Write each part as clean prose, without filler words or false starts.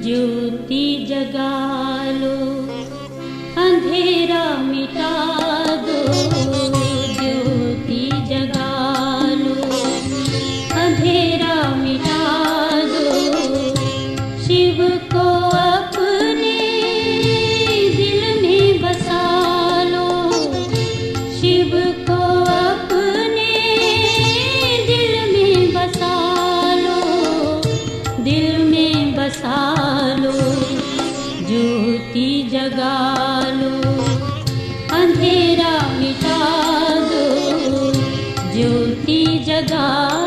ज्योति जगा लो, अंधेरा मिटा दो। ज्योति जगा लो, अंधेरा मिटा दो। शिव को अपने दिल में बसा लो, शिव को अपने दिल में बसा लो, दिल में बसा लो। ज्योति जगा लो, अंधेरा मिटा दो। ज्योति जगा लो।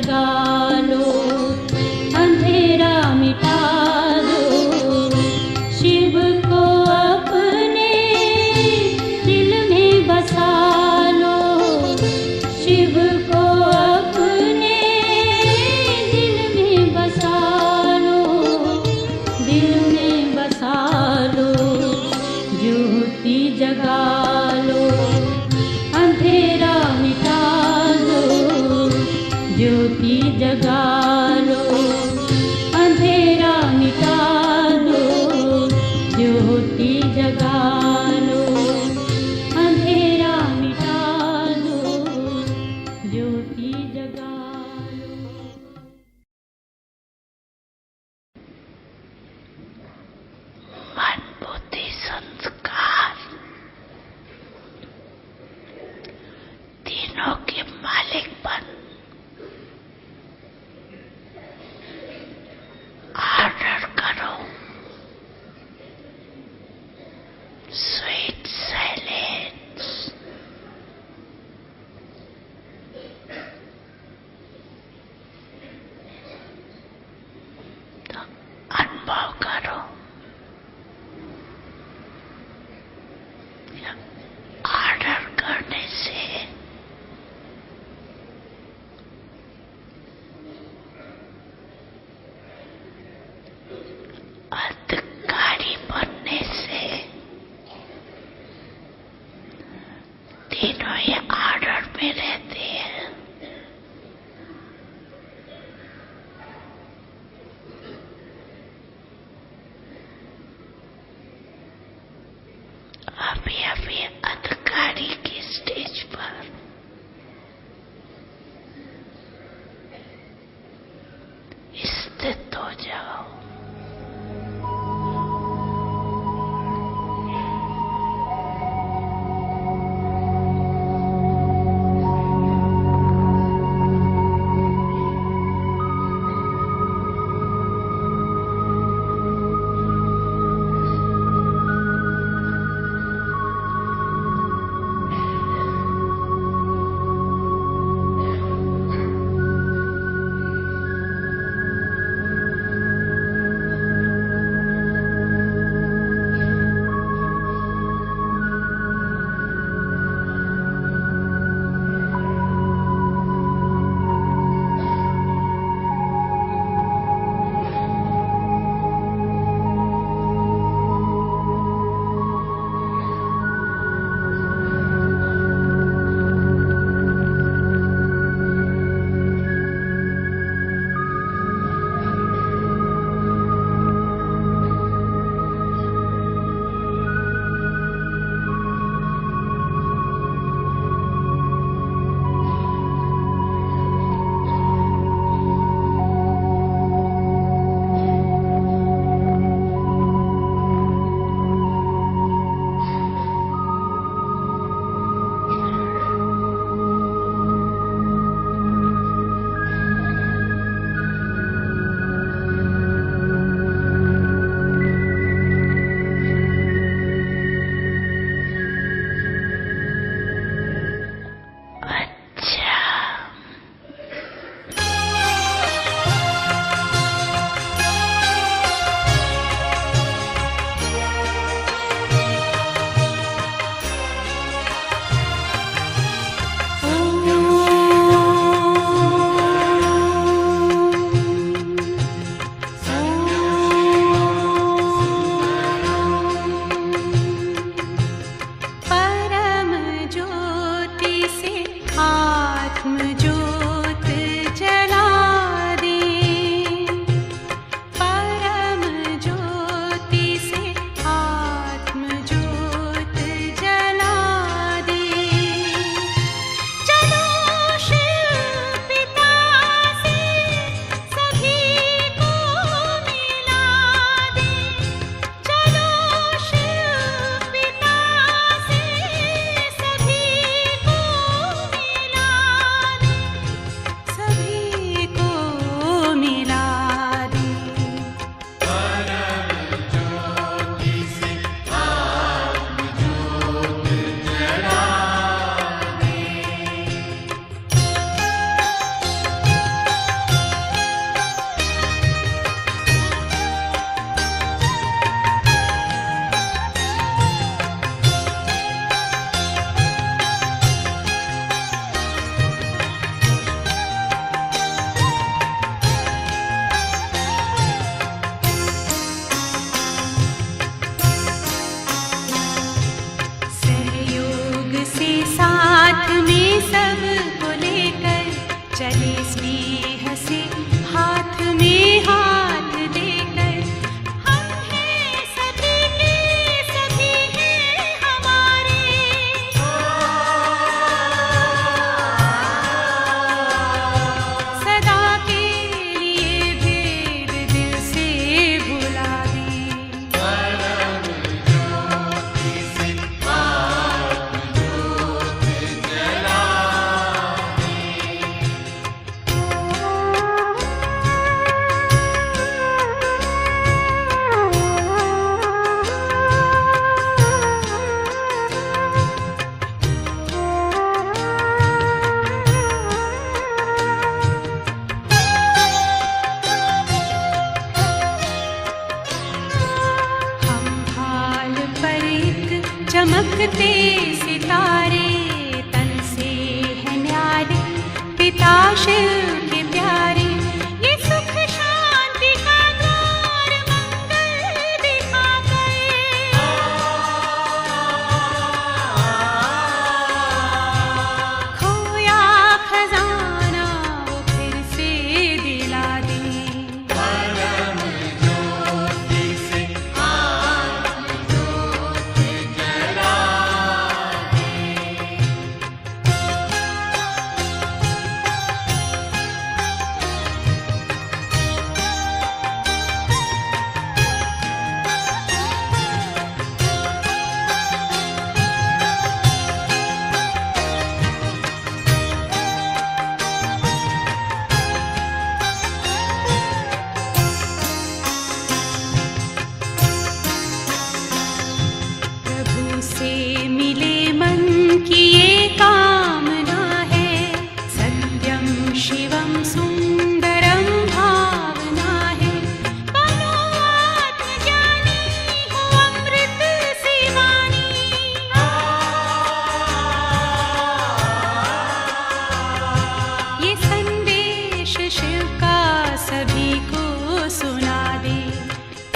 जगा लो, अंधेरा मिटा दो, शिव को अपने दिल में बसा लो, शिव को अपने दिल में बसा लो, दिल में बसा लो, ज्योति जगा लो, अंधेरा मिटा दो, ज्योति जगा लो, अंधेरा मिटा दो, ज्योति जगा लो, अंधेरा मिटा दो, ज्योति जगा लो। मन बुद्धि संस्कार तीनों के मालिक बन ऑर्डर करो, स्वीट साइलेंस, तो अनुभव करो ऑर्डर करने से अधिकारी बनने से तीनों ये ऑर्डर में रहते हैं। अभी अभी अधिकारी की स्टेज पर स्थित हो जाओ। चमकते सितारे तन से है न्यारे, पिता शिव के प्यारे। ये सुख शांति का द्वार मंगल दिखाकर, खोया खजाना वो फिर से दिला दे। प्रभु से मिले मन की ये कामना है, सत्यम शिवम सुंदरम भावना है। बनो आत्मज्ञानी हो अमृत सी वाणी, ये संदेश शिव का सभी को सुना दे।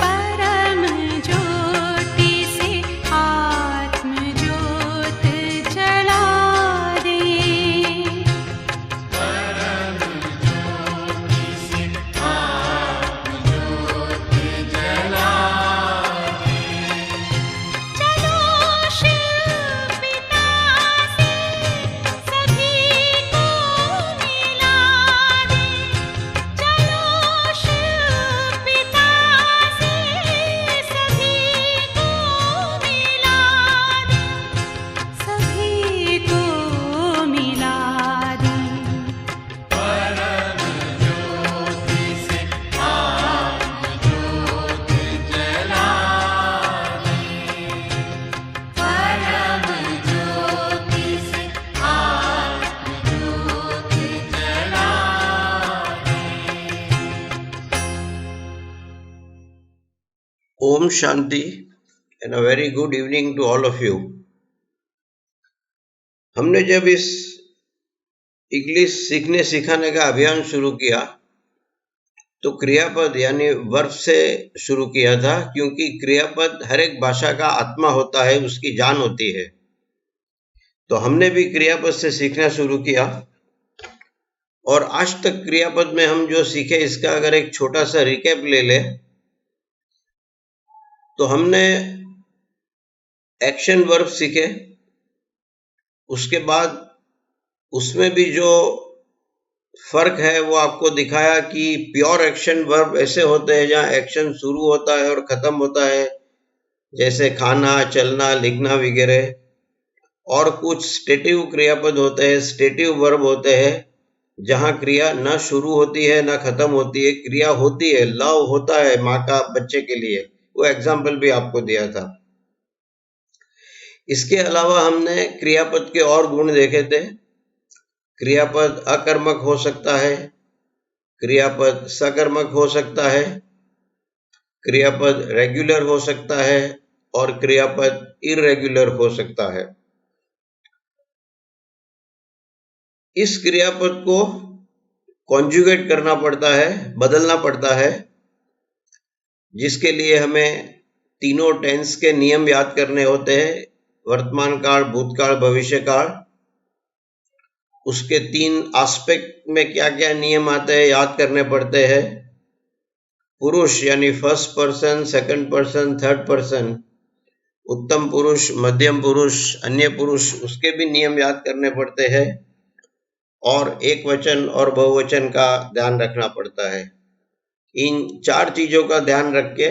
परम ज्योति से आत्म ज्योत जला दे। चलो शिव पिता से सभी को मिला दे। चलो शिव पिता से सभी को मिला दे, सभी को मिला दे। ओम शांति and a very good evening to all of you. हमने जब इस इंग्लिश सीखने सिखाने का अभियान शुरू किया तो क्रियापद यानी वर्ब से शुरू किया था, क्योंकि क्रियापद हर एक भाषा का आत्मा होता है, उसकी जान होती है। तो हमने भी क्रियापद से सीखना शुरू किया और आज तक क्रियापद में हम जो सीखे इसका अगर एक छोटा सा रिकैप ले ले तो हमने एक्शन वर्ब सीखे, उसके बाद उसमें भी जो फर्क है वो आपको दिखाया कि प्योर एक्शन वर्ब ऐसे होते हैं जहाँ एक्शन शुरू होता है और खत्म होता है, जैसे खाना, चलना, लिखना वगैरह। और कुछ स्टेटिव क्रियापद होते हैं, स्टेटिव वर्ब होते हैं, जहाँ क्रिया न शुरू होती है न खत्म होती है, क्रिया होती है, लव होता है माँ का बच्चे के लिए। वो एग्जाम्पल भी आपको दिया था। इसके अलावा हमने क्रियापद के और गुण देखे थे। क्रियापद अकर्मक हो सकता है, क्रियापद सकर्मक हो सकता है, क्रियापद रेगुलर हो सकता है और क्रियापद इरेगुलर हो सकता है। इस क्रियापद को कॉन्जुगेट करना पड़ता है, बदलना पड़ता है, जिसके लिए हमें तीनों टेंस के नियम याद करने होते हैं, वर्तमान काल, भूतकाल, भविष्य काल। उसके 3 एस्पेक्ट में क्या क्या नियम आते हैं याद करने पड़ते हैं। पुरुष यानी first person, second person, third person, उत्तम पुरुष, मध्यम पुरुष, अन्य पुरुष, उसके भी नियम याद करने पड़ते हैं। और एक वचन और बहुवचन का ध्यान रखना पड़ता है। इन 4 चीजों का ध्यान रख के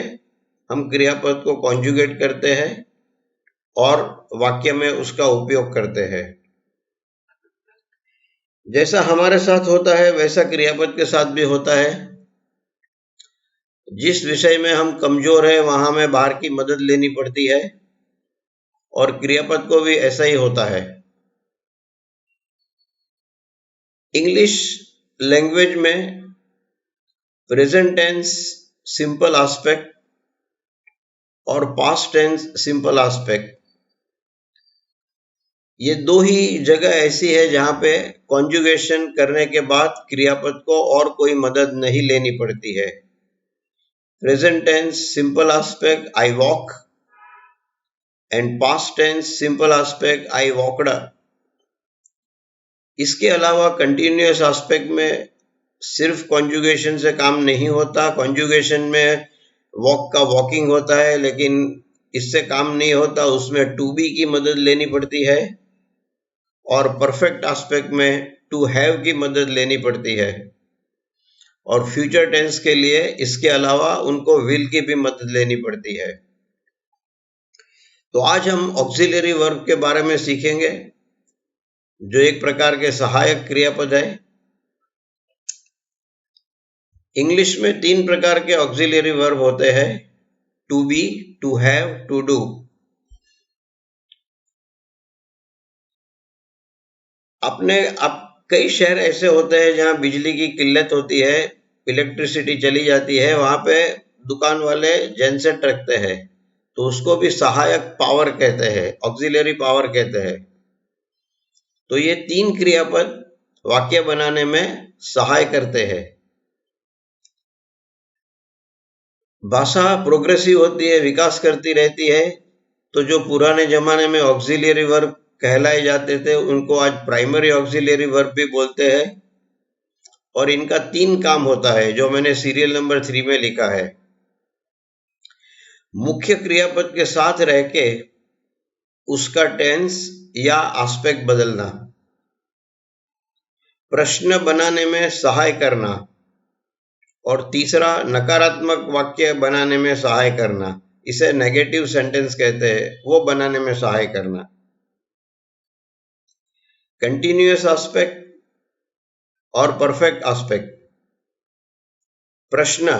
हम क्रियापद को कॉन्जुगेट करते हैं और वाक्य में उसका उपयोग करते हैं। जैसा हमारे साथ होता है वैसा क्रियापद के साथ भी होता है। जिस विषय में हम कमजोर हैं वहां में बाहर की मदद लेनी पड़ती है और क्रियापद को भी ऐसा ही होता है। इंग्लिश लैंग्वेज में प्रेजेंट टेंस सिंपल एस्पेक्ट और पास्ट टेंस सिंपल एस्पेक्ट, ये दो ही जगह ऐसी है जहां पे कॉन्जुगेशन करने के बाद क्रियापद को और कोई मदद नहीं लेनी पड़ती है। Present tense simple aspect I walk and past tense simple aspect I walked. इसके अलावा कंटिन्यूअस एस्पेक्ट में सिर्फ कॉन्जुगेशन से काम नहीं होता। कॉन्जुगेशन में वॉक का वॉकिंग होता है, लेकिन इससे काम नहीं होता, उसमें टू बी की मदद लेनी पड़ती है। और परफेक्ट एस्पेक्ट में टू हैव की मदद लेनी पड़ती है। और फ्यूचर टेंस के लिए इसके अलावा उनको विल की भी मदद लेनी पड़ती है। तो आज हम ऑक्सिलरी वर्ब के बारे में सीखेंगे, जो एक प्रकार के सहायक क्रियापद है। इंग्लिश में 3 प्रकार के ऑक्सिलरी वर्ब होते हैं, to be, to have, to do. अब कई शहर ऐसे होते हैं जहां बिजली की किल्लत होती है, इलेक्ट्रिसिटी चली जाती है, वहां पे दुकान वाले जनसेट रखते हैं, तो उसको भी सहायक पावर कहते हैं, ऑक्सिलरी पावर कहते हैं। तो ये 3 क्रियापद वाक्य बनाने में सहाय करते हैं। भाषा प्रोग्रेसिव होती है, विकास करती रहती है, तो जो पुराने जमाने में ऑक्सिलरी वर्ब कहलाए जाते थे उनको आज प्राइमरी ऑक्सिलरी वर्ब भी बोलते हैं। और इनका 3 काम होता है, जो मैंने सीरियल नंबर 3 में लिखा है। मुख्य क्रियापद के साथ रह के उसका टेंस या एस्पेक्ट बदलना, प्रश्न बनाने में सहाय करना, और तीसरा नकारात्मक वाक्य बनाने में सहाय करना, इसे नेगेटिव सेंटेंस कहते हैं, वो बनाने में सहाय करना। कंटिन्यूअस एस्पेक्ट और परफेक्ट एस्पेक्ट, प्रश्न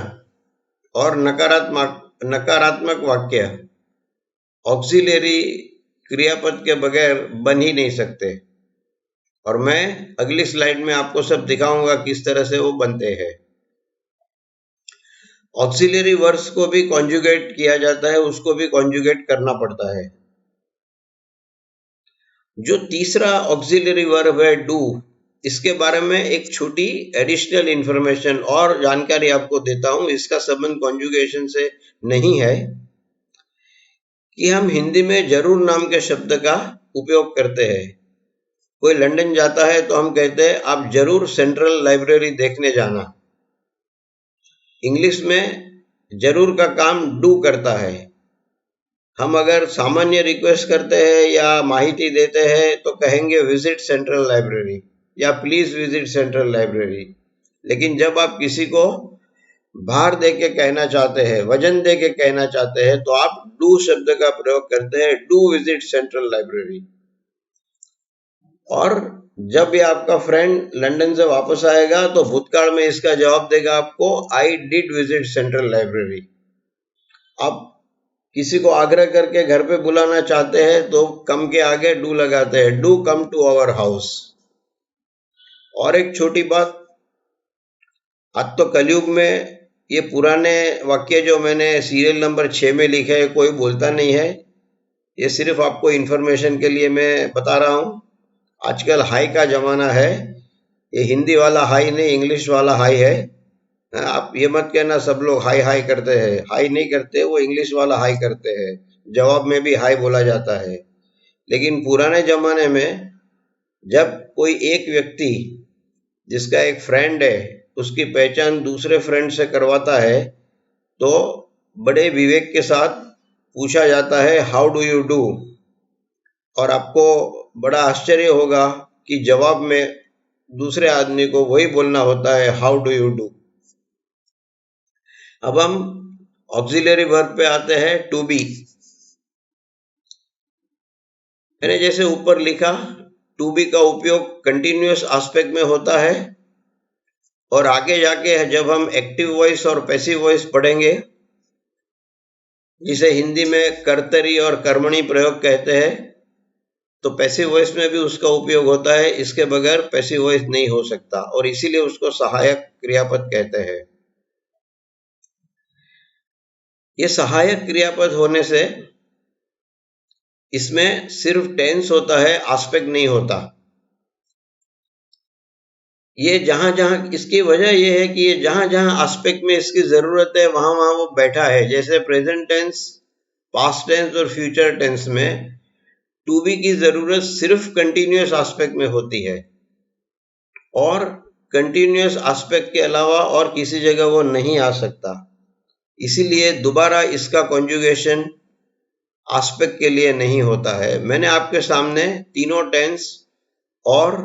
और नकारात्मक वाक्य ऑक्सिलरी क्रियापद के बगैर बन ही नहीं सकते। और मैं अगली स्लाइड में आपको सब दिखाऊंगा किस तरह से वो बनते हैं। ऑक्सिलरी वर्ब्स को भी कॉन्जुगेट किया जाता है, उसको भी कॉन्जुगेट करना पड़ता है। जो तीसरा ऑक्सिलरी वर्ब है डू, इसके बारे में एक छोटी एडिशनल इंफॉर्मेशन और जानकारी आपको देता हूं। इसका संबंध कॉन्जुगेशन से नहीं है, कि हम हिंदी में जरूर नाम के शब्द का उपयोग करते हैं। कोई लंदन जाता है तो हम कहते हैं आप जरूर सेंट्रल लाइब्रेरी देखने जाना। इंग्लिश में जरूर का काम डू करता है। हम अगर सामान्य रिक्वेस्ट करते हैं या माहिती देते हैं तो कहेंगे विजिट सेंट्रल लाइब्रेरी या प्लीज विजिट सेंट्रल लाइब्रेरी। लेकिन जब आप किसी को भार दे के कहना चाहते हैं, वजन दे के कहना चाहते हैं, तो आप डू शब्द का प्रयोग करते हैं, डू विजिट सेंट्रल लाइब्रेरी। और जब ये आपका फ्रेंड लंदन से वापस आएगा तो भूतकाल में इसका जवाब देगा आपको, I did visit central library. आप किसी को आग्रह करके घर पे बुलाना चाहते हैं तो कम के आगे डू लगाते हैं, do come to our house. और एक छोटी बात, आज तो कलयुग में ये पुराने वाक्य जो मैंने सीरियल नंबर 6 में लिखे हैं कोई बोलता नहीं है। ये सिर्फ आपको इंफॉर्मेशन के लिए मैं बता रहा हूं। आजकल हाई का जमाना है, ये हिंदी वाला हाई नहीं, इंग्लिश वाला हाई है। आप ये मत कहना सब लोग हाई हाई करते हैं, हाई नहीं करते, वो इंग्लिश वाला हाई करते हैं। जवाब में भी हाई बोला जाता है। लेकिन पुराने जमाने में जब कोई एक व्यक्ति जिसका एक फ्रेंड है उसकी पहचान दूसरे फ्रेंड से करवाता है तो बड़े विवेक के साथ पूछा जाता है हाउ डू यू डू। और आपको बड़ा आश्चर्य होगा कि जवाब में दूसरे आदमी को वही बोलना होता है, हाउ डू यू डू। अब हम ऑक्सिलरी वर्ब पे आते हैं, टू बी। मैंने जैसे ऊपर लिखा, टू बी का उपयोग कंटिन्यूअस एस्पेक्ट में होता है। और आगे जाके जब हम एक्टिव वॉइस और पैसिव वॉइस पढ़ेंगे, जिसे हिंदी में कर्तरी और कर्मणी प्रयोग कहते हैं, तो पैसिव वॉइस में भी उसका उपयोग होता है। इसके बगैर पैसिव वॉइस नहीं हो सकता और इसीलिए उसको सहायक क्रियापद कहते हैं। ये सहायक क्रियापद होने से इसमें सिर्फ टेंस होता है, एस्पेक्ट नहीं होता। ये जहां जहां, इसकी वजह यह है कि ये जहां जहां एस्पेक्ट में इसकी जरूरत है वहां वहां वो बैठा है। जैसे प्रेजेंट टेंस, पास्ट टेंस और फ्यूचर टेंस में टू बी की जरूरत सिर्फ कंटिन्यूअस एस्पेक्ट में होती है और कंटिन्यूअस एस्पेक्ट के अलावा और किसी जगह वो नहीं आ सकता। इसीलिए दोबारा इसका कॉन्जुगेशन एस्पेक्ट के लिए नहीं होता है। मैंने आपके सामने तीनों टेंस और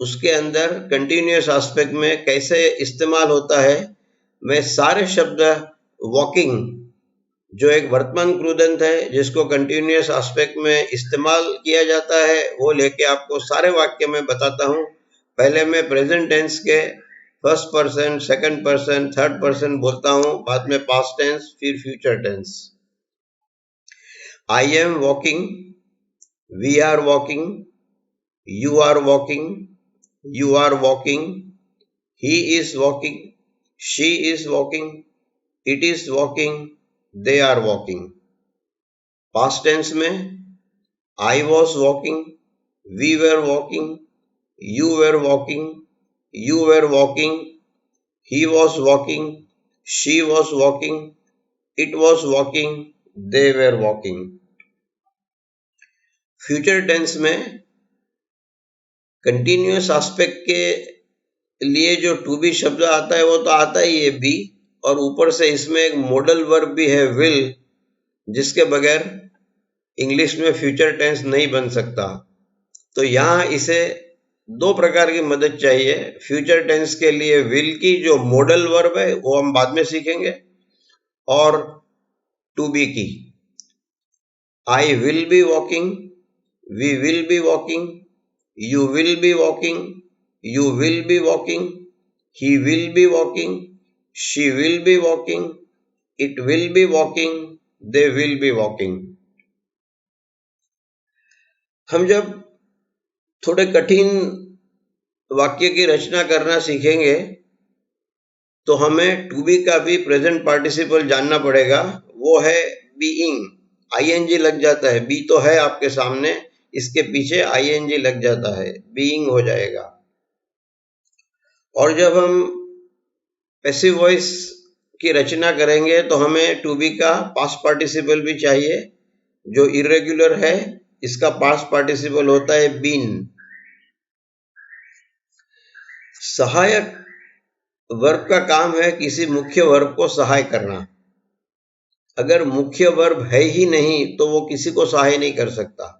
उसके अंदर कंटिन्यूअस एस्पेक्ट में कैसे इस्तेमाल होता है, मैं सारे शब्द वॉकिंग, जो एक वर्तमान कृदंत है जिसको कंटिन्यूअस एस्पेक्ट में इस्तेमाल किया जाता है, वो लेके आपको सारे वाक्य में बताता हूँ। पहले मैं प्रेजेंट टेंस के first person, second person, third person बोलता हूँ, बाद में पास्ट टेंस, फिर future tense. I am walking, we are walking, you are walking, you are walking, he is walking, she is walking, it is walking, they are walking। past tense में I was walking, we were walking, you were walking, you were walking, he was walking, she was walking, it was walking, they were walking। Future tense में continuous aspect के लिए जो to be शब्द आता है वो तो आता ही है बी, और ऊपर से इसमें एक मॉडल वर्ब भी है विल, जिसके बगैर इंग्लिश में फ्यूचर टेंस नहीं बन सकता। तो यहाँ इसे दो प्रकार की मदद चाहिए। फ्यूचर टेंस के लिए विल की जो मॉडल वर्ब है वो हम बाद में सीखेंगे, और टू बी की I will be walking, we will be walking, you will be walking, you will be walking, he will be walking, she will be walking, it will be walking, they will be walking। हम जब थोड़े कठिन वाक्य की रचना करना सीखेंगे तो हमें टू बी का भी प्रेजेंट पार्टिसिपल जानना पड़ेगा। वो है बीइंग, आईएनजी लग जाता है। बी तो है आपके सामने, इसके पीछे आईएनजी लग जाता है, बीइंग हो जाएगा। और जब हम पैसिव वॉइस की रचना करेंगे तो हमें टू बी का पास्ट पार्टिसिपल भी चाहिए। जो इरेगुलर है इसका पास्ट पार्टिसिपल होता है बीन। सहायक वर्ब का काम है किसी मुख्य वर्ब को सहाय करना। अगर मुख्य वर्ब है ही नहीं तो वो किसी को सहाय नहीं कर सकता,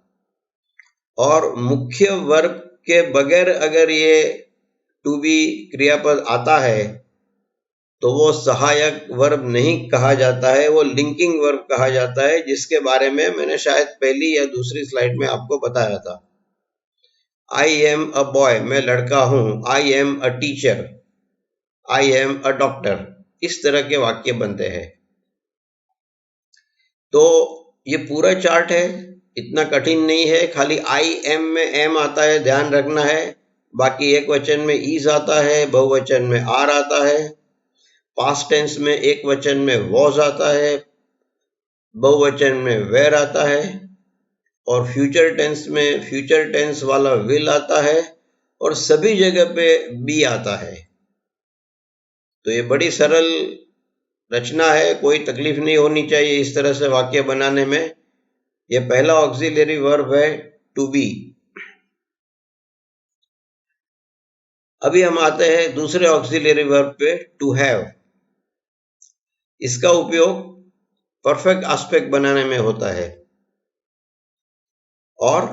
और मुख्य वर्ब के बगैर अगर ये टू बी क्रियापद आता है तो वो सहायक वर्ब नहीं कहा जाता है, वो लिंकिंग वर्ब कहा जाता है, जिसके बारे में मैंने शायद पहली या दूसरी स्लाइड में आपको बताया था। आई एम अ बॉय, मैं लड़का हूं। I am a teacher, I am a doctor, इस तरह के वाक्य बनते हैं। तो ये पूरा चार्ट है, इतना कठिन नहीं है। खाली आई एम में एम आता है, ध्यान रखना है। बाकी एक वचन में ईज आता है, बहुवचन में आर आता है, पास्ट टेंस में एक वचन में वॉज आता है, बहुवचन में वेर आता है, और फ्यूचर टेंस में फ्यूचर टेंस वाला विल आता है, और सभी जगह पे बी आता है। तो ये बड़ी सरल रचना है, कोई तकलीफ नहीं होनी चाहिए इस तरह से वाक्य बनाने में। ये पहला ऑक्सिलरी वर्ब है टू बी। अभी हम आते हैं दूसरे ऑक्सिलरी वर्ब पे, टू हैव। इसका उपयोग परफेक्ट एस्पेक्ट बनाने में होता है, और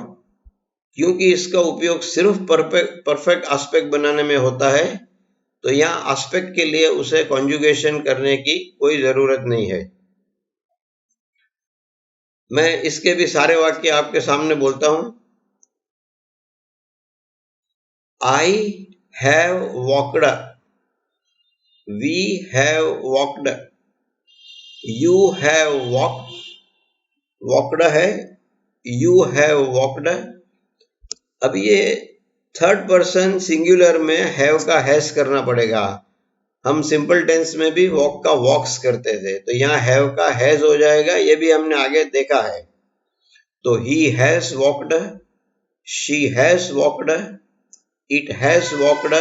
क्योंकि इसका उपयोग सिर्फ परफेक्ट एस्पेक्ट बनाने में होता है तो यहाँ एस्पेक्ट के लिए उसे कॉन्जुगेशन करने की कोई जरूरत नहीं है। मैं इसके भी सारे वाक्य आपके सामने बोलता हूं। I have walked, we have walked, you have walked है, you have walked। अब ये थर्ड पर्सन सिंगुलर में हैव का हैज करना पड़ेगा। हम सिंपल टेंस में भी वॉक का वॉक्स करते थे, तो यहाँ हैव का हैज हो जाएगा। ये भी हमने आगे देखा है। तो he has walked, she has walked, it has walked,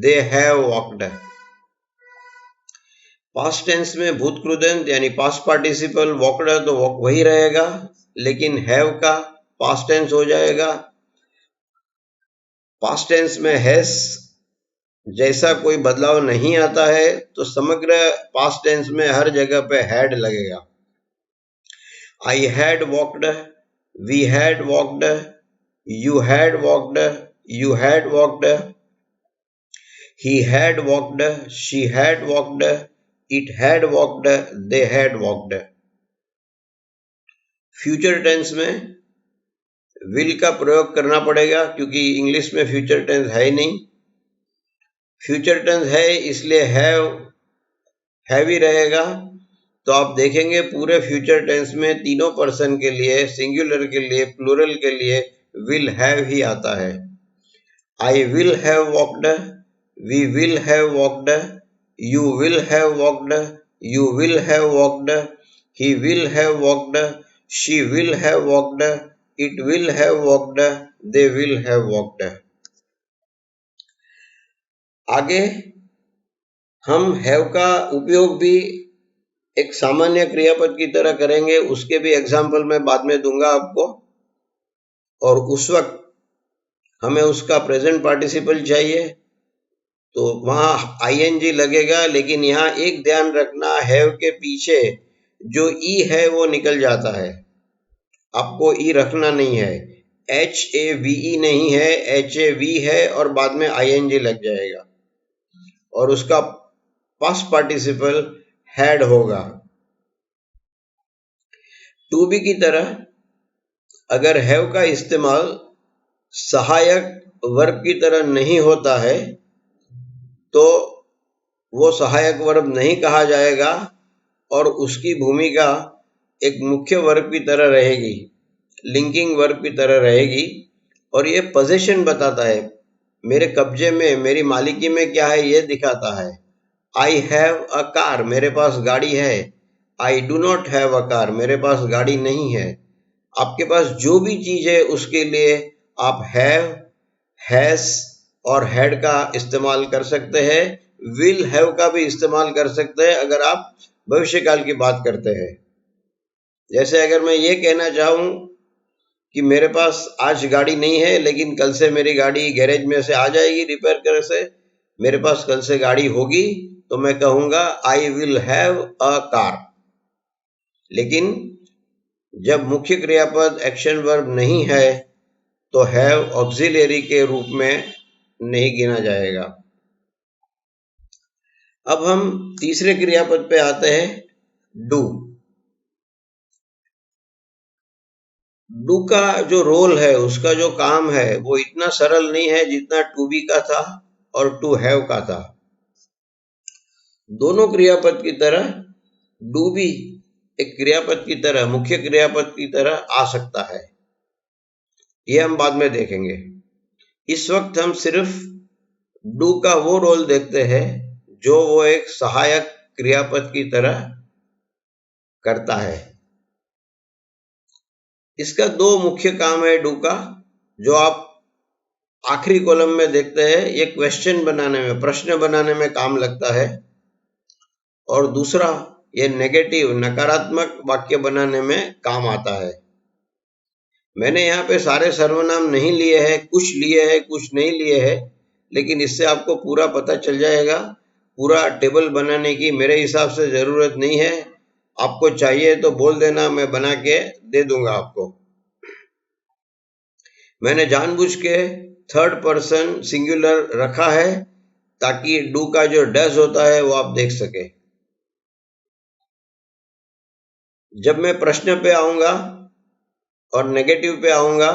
they have walked। Past tense में भूत कृदंत यानी पास्ट पार्टिसिपल वॉकड तो वही रहेगा, लेकिन हैव का पास्ट टेंस हो जाएगा। पास्ट टेंस में हैज जैसा कोई बदलाव नहीं आता है, तो समग्र पास्ट टेंस में हर जगह पे हैड लगेगा। I had walked, we had walked, you had walked, you had walked, he had walked, she had walked, it had walked, they had walked. Future tense में विल का प्रयोग करना पड़ेगा, क्योंकि इंग्लिश में फ्यूचर टेंस है ही नहीं। फ्यूचर टेंस है इसलिए हैव ही रहेगा। तो आप देखेंगे पूरे फ्यूचर टेंस में तीनों पर्सन के लिए, सिंगुलर के लिए, प्लूरल के लिए विल हैव ही आता है। I will have walked, we will have walked, you will have walked, you will have walked, he will have walked, she will have walked, it will have walked, they will have walked. आगे हम have का उपयोग भी एक सामान्य क्रियापद की तरह करेंगे, उसके भी एग्जाम्पल मैं बाद में दूंगा आपको। और उस वक्त हमें उसका प्रेजेंट पार्टिसिपल चाहिए, तो वहां आईएनजी लगेगा। लेकिन यहाँ एक ध्यान रखना, हैव के पीछे जो ई है वो निकल जाता है, आपको ई रखना नहीं है। HAVE नहीं है, HAV है और बाद में आईएनजी लग जाएगा और उसका पास्ट पार्टिसिपल हैड होगा। टू बी की तरह अगर हैव का इस्तेमाल सहायक वर्ब की तरह नहीं होता है तो वो सहायक वर्ब नहीं कहा जाएगा और उसकी भूमिका एक मुख्य वर्ब की तरह रहेगी, लिंकिंग वर्ब की तरह रहेगी। और ये पोजीशन बताता है, मेरे कब्जे में, मेरी मालिकी में क्या है ये दिखाता है। आई हैव अ कार, मेरे पास गाड़ी है। I do not have a car, मेरे पास गाड़ी नहीं है। आपके पास जो भी चीज है उसके लिए आप हैव, हैज और हैड का इस्तेमाल कर सकते हैं। विल हैव का भी इस्तेमाल कर सकते हैं अगर आप भविष्यकाल की बात करते हैं। जैसे अगर मैं ये कहना चाहूं कि मेरे पास आज गाड़ी नहीं है, लेकिन कल से मेरी गाड़ी गैरेज में से आ जाएगी रिपेयर कर से, मेरे पास कल से गाड़ी होगी, तो मैं कहूंगा आई विल हैव अ कार। लेकिन जब मुख्य क्रियापद एक्शन वर्ब नहीं है तो हैव ऑक्सिलरी के रूप में नहीं गिना जाएगा। अब हम तीसरे क्रियापद पे आते हैं, डू। डू का जो रोल है, उसका जो काम है, वो इतना सरल नहीं है जितना टू बी का था और टू हैव का था। दोनों क्रियापद की तरह डू भी एक क्रियापद की तरह, मुख्य क्रियापद की तरह आ सकता है। ये हम बाद में देखेंगे। इस वक्त हम सिर्फ डू का वो रोल देखते हैं जो वो एक सहायक क्रियापद की तरह करता है। इसका दो मुख्य काम है डू का, जो आप आखिरी कॉलम में देखते हैं। ये क्वेश्चन बनाने में, प्रश्न बनाने में काम लगता है, और दूसरा ये नेगेटिव, नकारात्मक वाक्य बनाने में काम आता है। मैंने यहाँ पे सारे सर्वनाम नहीं लिए हैं, कुछ लिए हैं, कुछ नहीं लिए हैं, लेकिन इससे आपको पूरा पता चल जाएगा। पूरा टेबल बनाने की मेरे हिसाब से जरूरत नहीं है। आपको चाहिए तो बोल देना, मैं बना के दे दूंगा आपको। मैंने जानबूझ के थर्ड पर्सन सिंगुलर रखा है ताकि डू का जो डज होता है वो आप देख सके। जब मैं प्रश्न पे आऊंगा और नेगेटिव पे आऊंगा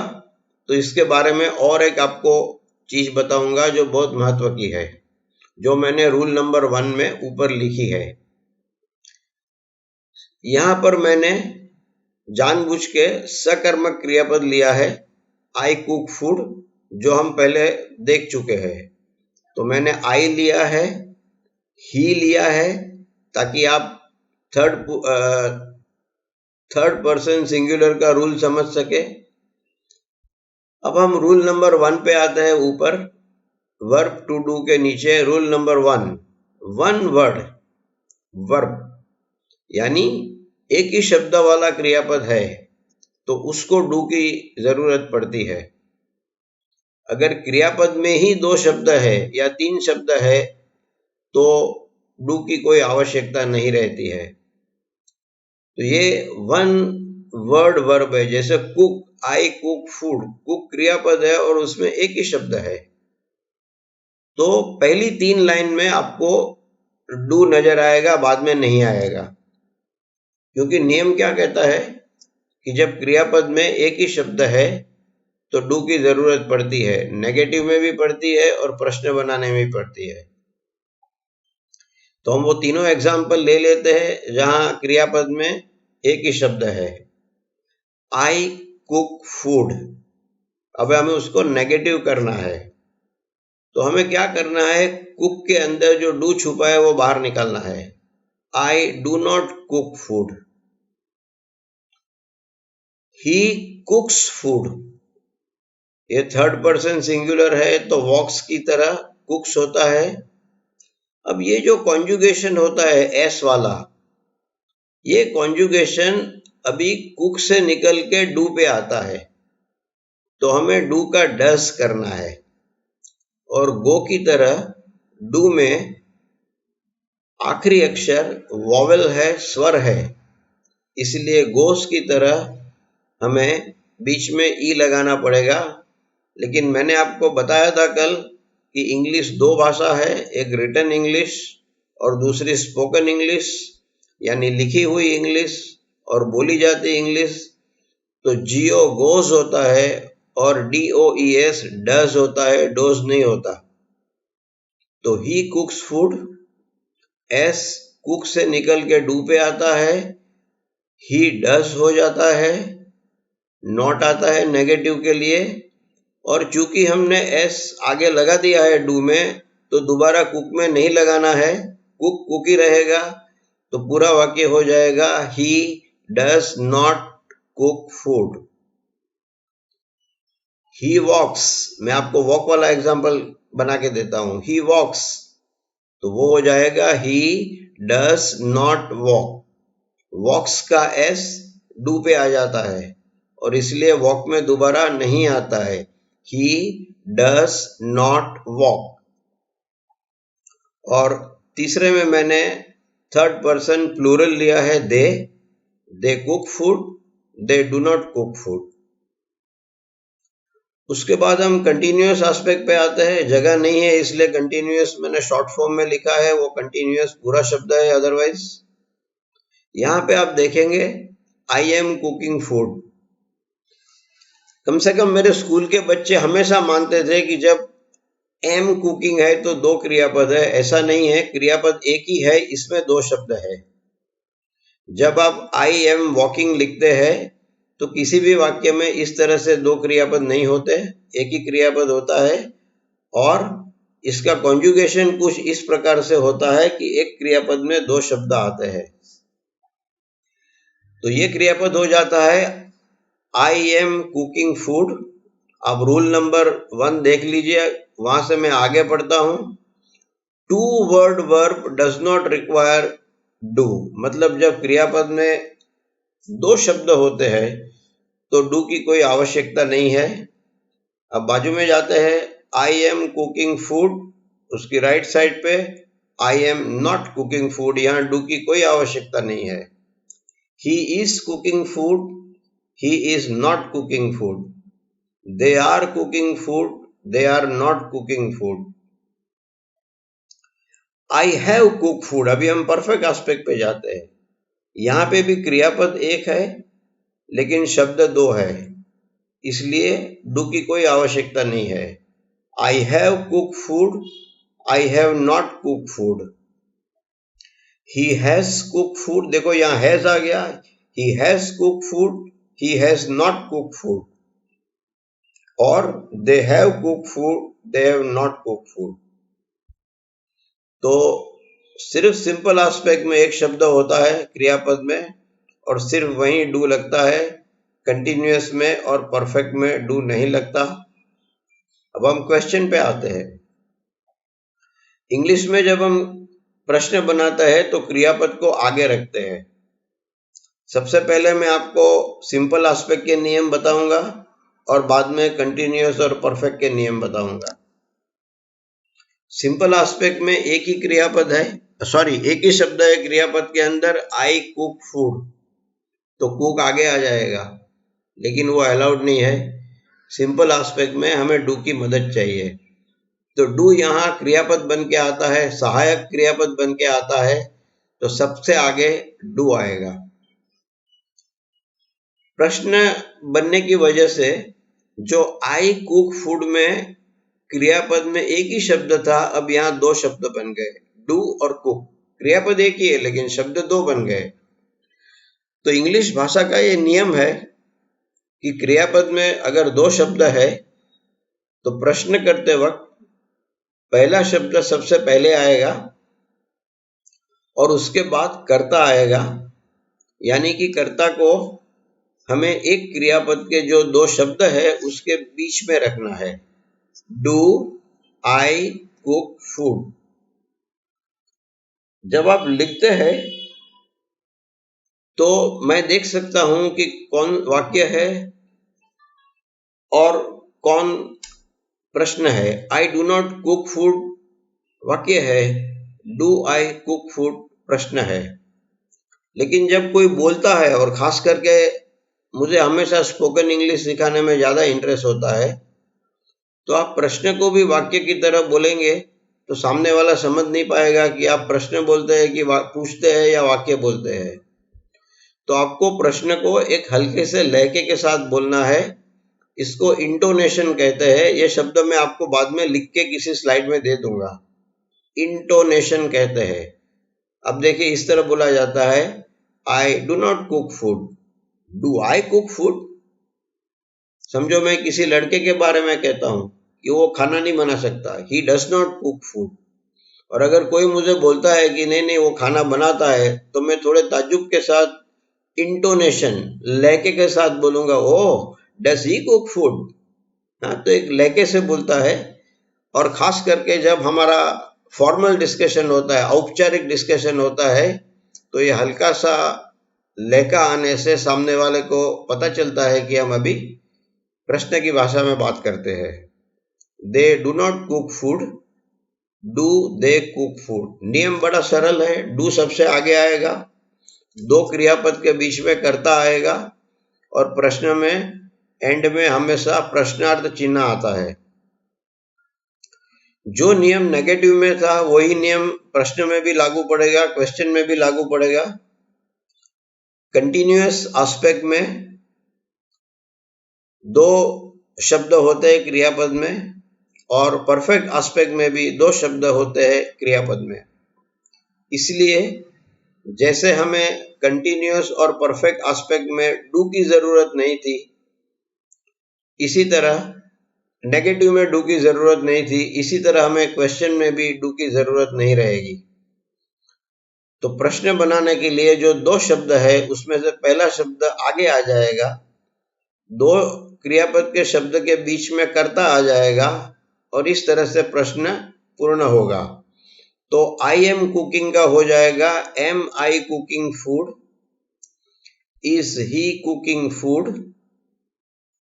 तो इसके बारे में और एक आपको चीज बताऊंगा जो बहुत महत्व की है, जो मैंने रूल नंबर 1 में ऊपर लिखी है। यहां पर मैंने जानबूझ के सकर्मक क्रियापद लिया है, आई कुक फूड, जो हम पहले देख चुके हैं। तो मैंने आई लिया है, ही लिया है, ताकि आप थर्ड पर्सन सिंगुलर का रूल समझ सके। अब हम रूल नंबर 1 पे आते हैं, ऊपर वर्ब टू डू के नीचे rule number 1, one word verb, यानी एक ही शब्द वाला क्रियापद है तो उसको डू की जरूरत पड़ती है। अगर क्रियापद में ही 2 शब्द है या 3 शब्द है तो डू की कोई आवश्यकता नहीं रहती है। तो ये वन वर्ड वर्ब है। जैसे cook, I cook food, cook क्रियापद है और उसमें एक ही शब्द है, तो पहली 3 लाइन में आपको डू नजर आएगा, बाद में नहीं आएगा। क्योंकि नियम क्या कहता है कि जब क्रियापद में एक ही शब्द है तो डू की जरूरत पड़ती है, नेगेटिव में भी पड़ती है और प्रश्न बनाने में भी पड़ती है। तो हम वो तीनों एग्जाम्पल ले लेते हैं जहां क्रियापद में एक ही शब्द है। आई कुक फूड, अब हमें उसको नेगेटिव करना है, तो हमें क्या करना है, कुक के अंदर जो डू छुपा है वो बाहर निकालना है। I do not cook food. He कुक्स food, ये थर्ड पर्सन सिंगुलर है तो वॉक्स की तरह कुक्स होता है। अब ये जो कॉन्जुगेशन होता है एस वाला, ये कॉन्जुगेशन अभी कुक से निकल के डू पे आता है, तो हमें डू का डस करना है। और गो की तरह डू में आखिरी अक्षर वॉवेल है, स्वर है, इसलिए गोस की तरह हमें बीच में ई लगाना पड़ेगा। लेकिन मैंने आपको बताया था कल कि इंग्लिश 2 भाषा है, एक रिटन इंग्लिश और दूसरी स्पोकन इंग्लिश, यानी लिखी हुई इंग्लिश और बोली जाती इंग्लिश। तो जीओ गोज होता है और DOES डज होता है, डोज नहीं होता। तो ही कुक्स फूड, एस कुक से निकल के डू पे आता है, ही डज हो जाता है, नॉट आता है नेगेटिव के लिए, और चूंकि हमने एस आगे लगा दिया है डू में तो दोबारा कुक में नहीं लगाना है, कुक कुक ही रहेगा। तो पूरा वाक्य हो जाएगा he does not cook food. He walks, मैं आपको वॉक वाला एग्जांपल बना के देता हूं, ही वॉक्स, तो वो हो जाएगा ही डज नॉट वॉक। वॉक्स का एस डू पे आ जाता है और इसलिए वॉक में दोबारा नहीं आता है, he does not walk। और तीसरे में मैंने थर्ड पर्सन प्लूरल लिया है, they cook food, they do not cook food। उसके बाद हम कंटिन्यूअस एस्पेक्ट पे आते हैं। जगह नहीं है इसलिए कंटिन्यूअस मैंने शॉर्ट फॉर्म में लिखा है, वो कंटिन्यूअस पूरा शब्द है अदरवाइज। यहां पे आप देखेंगे आई एम कुकिंग फूड। कम से कम मेरे स्कूल के बच्चे हमेशा मानते थे कि जब एम कुकिंग है तो 2 क्रियापद है। ऐसा नहीं है, क्रियापद एक ही है, इसमें 2 शब्द है। जब आप आई एम वॉकिंग लिखते हैं तो किसी भी वाक्य में इस तरह से 2 क्रियापद नहीं होते, एक ही क्रियापद होता है। और इसका कॉन्जुगेशन कुछ इस प्रकार से होता है कि एक क्रियापद में 2 शब्द आते हैं। तो ये क्रियापद हो जाता है आई एम कुकिंग फूड। अब रूल नंबर 1 देख लीजिए, वहां से मैं आगे पढ़ता हूं। 2 word verb does not require do, मतलब जब क्रियापद में 2 शब्द होते हैं तो डू की कोई आवश्यकता नहीं है। अब बाजू में जाते हैं, आई एम कुकिंग फूड, उसकी राइट साइड पे I am not cooking food, यहां डू की कोई आवश्यकता नहीं है। He is cooking food, he is not cooking food, they are cooking food, they are not cooking food। I have cooked food, अभी हम परफेक्ट एस्पेक्ट पे जाते हैं। यहां पे भी क्रियापद एक है लेकिन शब्द 2 है, इसलिए डू की कोई आवश्यकता नहीं है। I have cooked food, I have not cooked food। He has cooked food, देखो यहां has आ गया, he has cooked food, he has not cooked food। और they have cooked food, they have not cooked food। तो सिर्फ simple aspect में एक शब्द होता है क्रियापद में और सिर्फ वहीं डू लगता है, कंटिन्यूअस में और परफेक्ट में डू नहीं लगता। अब हम क्वेश्चन पे आते हैं। इंग्लिश में जब हम प्रश्न बनाते हैं तो क्रियापद को आगे रखते हैं। सबसे पहले मैं आपको सिंपल एस्पेक्ट के नियम बताऊंगा और बाद में कंटिन्यूअस और परफेक्ट के नियम बताऊंगा। सिंपल एस्पेक्ट में एक ही क्रियापद है, एक ही शब्द है क्रियापद के अंदर, आई कुक फूड, तो कुक आगे आ जाएगा, लेकिन वो अलाउड नहीं है। सिंपल एस्पेक्ट में हमें डू की मदद चाहिए, तो डू यहाँ क्रियापद बन के आता है, सहायक क्रियापद बन के आता है, तो सबसे आगे डू आएगा। प्रश्न बनने की वजह से जो आई कुक फूड में क्रियापद में एक ही शब्द था, अब यहाँ दो शब्द बन गए, डू और कुक। क्रियापद एक ही है लेकिन शब्द दो बन गए। तो इंग्लिश भाषा का ये नियम है कि क्रियापद में अगर दो शब्द है तो प्रश्न करते वक्त पहला शब्द सबसे पहले आएगा और उसके बाद कर्ता आएगा, यानी कि कर्ता को हमें एक क्रियापद के जो दो शब्द है उसके बीच में रखना है। Do I cook food. जब आप लिखते हैं तो मैं देख सकता हूं कि कौन वाक्य है और कौन प्रश्न है। I do not cook food वाक्य है, डू आई कुक फूड प्रश्न है। लेकिन जब कोई बोलता है, और खास करके मुझे हमेशा स्पोकन इंग्लिश सिखाने में ज्यादा इंटरेस्ट होता है, तो आप प्रश्न को भी वाक्य की तरह बोलेंगे तो सामने वाला समझ नहीं पाएगा कि आप प्रश्न बोलते हैं कि पूछते हैं या वाक्य बोलते हैं। तो आपको प्रश्न को एक हल्के से लहके के साथ बोलना है। इसको इंटोनेशन कहते हैं। ये शब्द मैं आपको बाद में लिख के किसी स्लाइड में दे दूंगा। इंटोनेशन कहते हैं। अब देखिए, इस तरह बोला जाता है, I do not cook food, do I cook food. समझो मैं किसी लड़के के बारे में कहता हूं कि वो खाना नहीं बना सकता, ही डज नॉट कुक फूड। और अगर कोई मुझे बोलता है कि नहीं वो खाना बनाता है, तो मैं थोड़े ताज्जुब के साथ इंटोनेशन लहके के साथ बोलूंगा, ओह डज ही कुक फूड। हाँ, तो एक लहके से बोलता है। और खास करके जब हमारा फॉर्मल डिस्कशन होता है, औपचारिक डिस्कशन होता है, तो ये हल्का सा लहका आने से सामने वाले को पता चलता है कि हम अभी प्रश्न की भाषा में बात करते हैं। They do not cook food, do they cook food. नियम बड़ा सरल है। डू सबसे आगे आएगा, दो क्रियापद के बीच में कर्ता आएगा, और प्रश्न में एंड में हमेशा प्रश्नार्थ चिन्ह आता है। जो नियम नेगेटिव में था वही नियम प्रश्न में भी लागू पड़ेगा, क्वेश्चन में भी लागू पड़ेगा। कंटिन्यूअस एस्पेक्ट में दो शब्द होते हैं क्रियापद में, और परफेक्ट एस्पेक्ट में भी दो शब्द होते हैं क्रियापद में। इसलिए जैसे हमें कंटिन्यूअस और परफेक्ट एस्पेक्ट में डू की जरूरत नहीं थी, इसी तरह नेगेटिव में डू की जरूरत नहीं थी, इसी तरह हमें क्वेश्चन में भी डू की जरूरत नहीं रहेगी। तो प्रश्न बनाने के लिए जो दो शब्द है उसमें से पहला शब्द आगे आ जाएगा, दो क्रियापद के शब्द के बीच में कर्ता आ जाएगा, और इस तरह से प्रश्न पूर्ण होगा। तो आई एम कुकिंग का हो जाएगा am I cooking food, is he cooking food,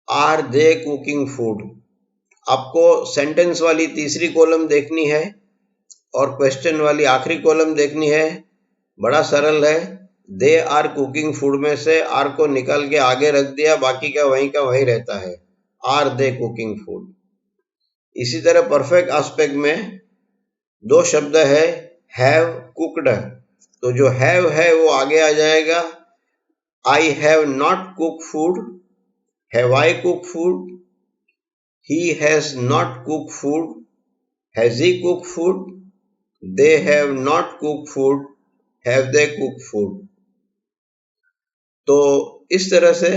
are they cooking food. आपको सेंटेंस वाली तीसरी कॉलम देखनी है और क्वेश्चन वाली आखिरी कॉलम देखनी है। बड़ा सरल है। दे आर कुकिंग फूड में से आर को निकाल के आगे रख दिया, बाकी का वही रहता है, आर दे कुकिंग फूड। इसी तरह परफेक्ट एस्पेक्ट में दो शब्द है, हैव कुक्ड, तो जो हैव है वो आगे आ जाएगा। I have not cook food, have I cook food, he has not cook food, has he cook food, they have not cook food, have they cook food. तो इस तरह से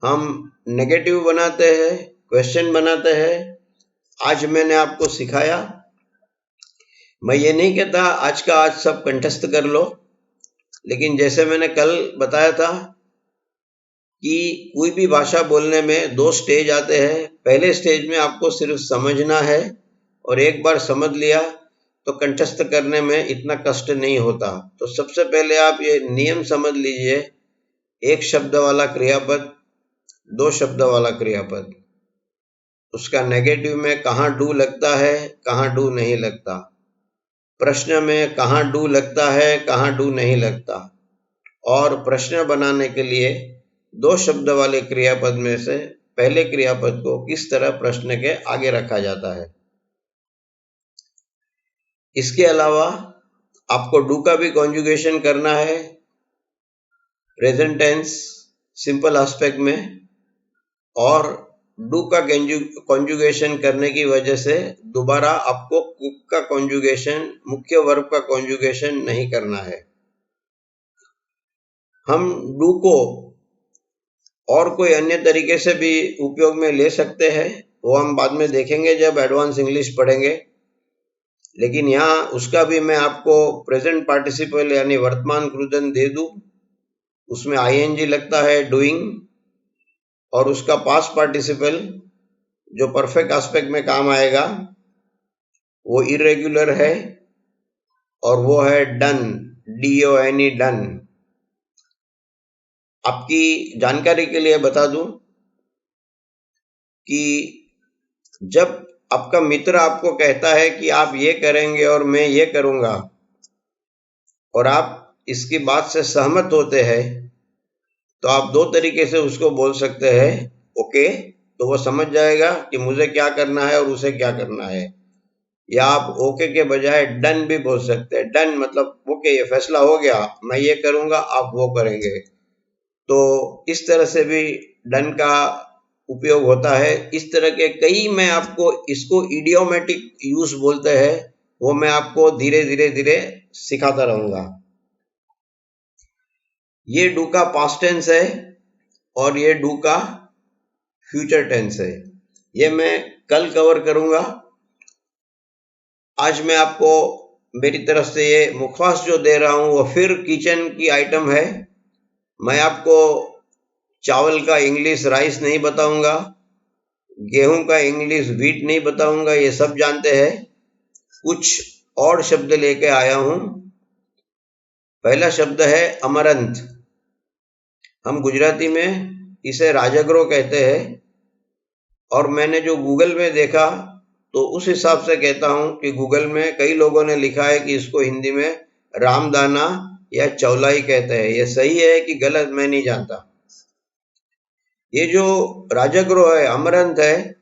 हम नेगेटिव बनाते हैं, क्वेश्चन बनाते हैं। आज मैंने आपको सिखाया। मैं ये नहीं कहता आज का आज सब कंठस्थ कर लो, लेकिन जैसे मैंने कल बताया था कि कोई भी भाषा बोलने में 2 स्टेज आते हैं। पहले स्टेज में आपको सिर्फ समझना है, और एक बार समझ लिया तो कंठस्थ करने में इतना कष्ट नहीं होता। तो सबसे पहले आप ये नियम समझ लीजिए, 1 शब्द वाला क्रियापद, 2 शब्द वाला क्रियापद, उसका नेगेटिव में कहाँ डू लगता है, कहाँ डू नहीं लगता, प्रश्न में कहाँ डू लगता है, कहाँ डू नहीं लगता, और प्रश्न बनाने के लिए 2 शब्द वाले क्रियापद में से पहले क्रियापद को किस तरह प्रश्न के आगे रखा जाता है। इसके अलावा आपको डू का भी कॉन्जुगेशन करना है प्रेजेंट टेंस सिंपल एस्पेक्ट में, और डू का कॉन्जुगेशन करने की वजह से दोबारा आपको कुक का कॉन्जुगेशन, मुख्य वर्ब का कॉन्जुगेशन नहीं करना है। हम डू को और कोई अन्य तरीके से भी उपयोग में ले सकते हैं, वो हम बाद में देखेंगे जब एडवांस इंग्लिश पढ़ेंगे। लेकिन यहाँ उसका भी मैं आपको प्रेजेंट पार्टिसिपल यानी वर्तमान क्रुदन दे दूं, उसमें आईएनजी लगता है डूइंग, और उसका पास्ट पार्टिसिपल जो परफेक्ट एस्पेक्ट में काम आएगा वो इरेगुलर है, और वो है डन, DONE डन। आपकी जानकारी के लिए बता दूं कि जब आपका मित्र आपको कहता है कि आप ये करेंगे और मैं ये करूंगा, और आप इसकी बात से सहमत होते हैं, तो आप 2 तरीके से उसको बोल सकते हैं। ओके, तो वो समझ जाएगा कि मुझे क्या करना है और उसे क्या करना है। या आप ओके के बजाय डन भी बोल सकते हैं। डन मतलब ओके, ये फैसला हो गया, मैं ये करूंगा, आप वो करेंगे। तो इस तरह से भी डन का उपयोग होता है। इस तरह के कई, मैं आपको इसको इडियोमेटिक यूज बोलते हैं, वो मैं आपको धीरे धीरे सिखाता रहूंगा। ये डू का पास्ट टेंस है और ये डू का फ्यूचर टेंस है। ये मैं कल कवर करूंगा। आज मैं आपको मेरी तरफ से ये मुखवास जो दे रहा हूं वो फिर किचन की आइटम है। मैं आपको चावल का इंग्लिश राइस नहीं बताऊंगा, गेहूं का इंग्लिश व्हीट नहीं बताऊंगा, ये सब जानते हैं। कुछ और शब्द लेके आया हूं। पहला शब्द है अमरंथ। हम गुजराती में इसे राजगरो कहते हैं, और मैंने जो गूगल में देखा तो उस हिसाब से कहता हूं कि गूगल में कई लोगों ने लिखा है कि इसको हिंदी में रामदाना या चौलाई कहते हैं। ये सही है कि गलत मैं नहीं जानता। ये जो राजगरो है, अमरंथ है,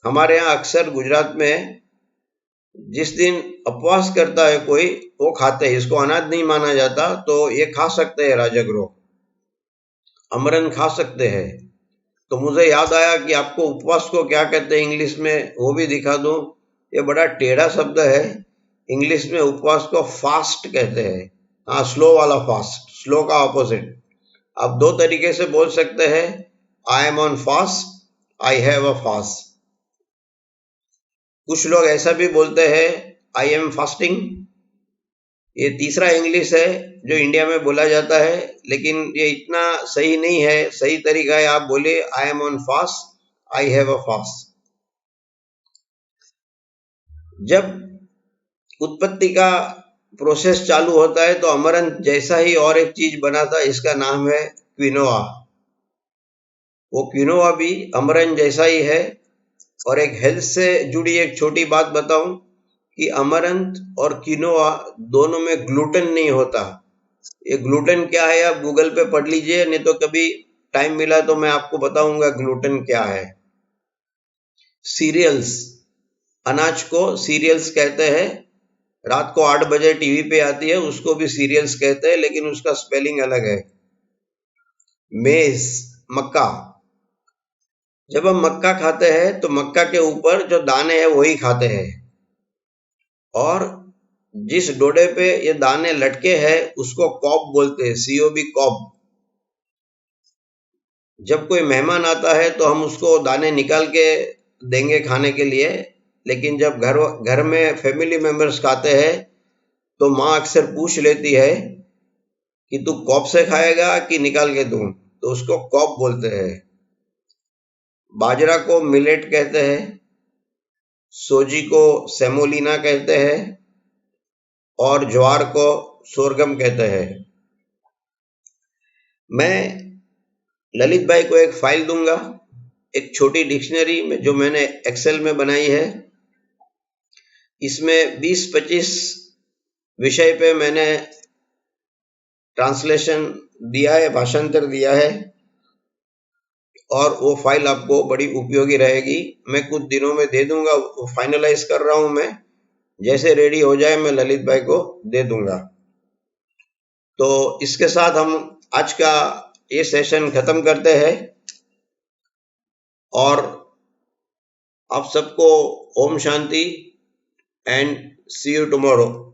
हमारे यहाँ अक्सर गुजरात में जिस दिन उपवास करता है कोई, वो खाते हैं। इसको अनाज नहीं माना जाता, तो ये खा सकते हैं, राजगरो अमरंथ खा सकते हैं। तो मुझे याद आया कि आपको उपवास को क्या कहते हैं इंग्लिश में, वो भी दिखा दूं। ये बड़ा टेढ़ा शब्द है। इंग्लिश में उपवास को फास्ट कहते हैं। हाँ, स्लो वाला फास्ट, स्लो का ऑपोजिट। आप 2 तरीके से बोल सकते हैं, I am on fast, I have a fast. कुछ लोग ऐसा भी बोलते हैं, आई एम फास्टिंग। ये तीसरा इंग्लिश है जो इंडिया में बोला जाता है, लेकिन ये इतना सही नहीं है। सही तरीका है आप बोले I am on fast, I have a fast. जब उत्पत्ति का प्रोसेस चालू होता है तो अमरंथ जैसा ही और एक चीज बना था, इसका नाम है क्विनोआ। वो क्विनोआ भी अमरंथ जैसा ही है। और एक हेल्थ से जुड़ी एक छोटी बात बताऊं कि अमरंथ और क्विनोआ दोनों में ग्लूटेन नहीं होता। ये ग्लूटेन क्या है आप गूगल पे पढ़ लीजिए, नहीं तो कभी टाइम मिला तो मैं आपको बताऊंगा ग्लूटेन क्या है। सीरियल्स, अनाज को सीरियल्स कहते हैं। रात को 8 बजे टीवी पे आती है, उसको भी सीरियल्स कहते हैं, लेकिन उसका स्पेलिंग अलग है। मेज, मक्का। जब हम मक्का खाते हैं तो मक्का के ऊपर जो दाने हैं वही खाते हैं, और जिस डोडे पे ये दाने लटके हैं उसको कॉब बोलते हैं, COB, कॉब। जब कोई मेहमान आता है तो हम उसको दाने निकाल के देंगे खाने के लिए, लेकिन जब घर में फैमिली मेंबर्स खाते हैं तो माँ अक्सर पूछ लेती है कि तू कॉप से खाएगा कि निकाल के दूं, तो उसको कॉप बोलते हैं। बाजरा को मिलेट कहते हैं, सोजी को सेमोलिना कहते हैं और ज्वार को सोरगम कहते हैं। मैं ललित भाई को एक फाइल दूंगा, एक छोटी डिक्शनरी में जो मैंने एक्सेल में बनाई है। इसमें 20-25 विषय पे मैंने ट्रांसलेशन दिया है, भाषांतर दिया है, और वो फाइल आपको बड़ी उपयोगी रहेगी। मैं कुछ दिनों में दे दूंगा, वो फाइनलाइज कर रहा हूं मैं। जैसे रेडी हो जाए मैं ललित भाई को दे दूंगा। तो इसके साथ हम आज का ये सेशन खत्म करते हैं और आप सबको ओम शांति एंड सी यू टुमारो।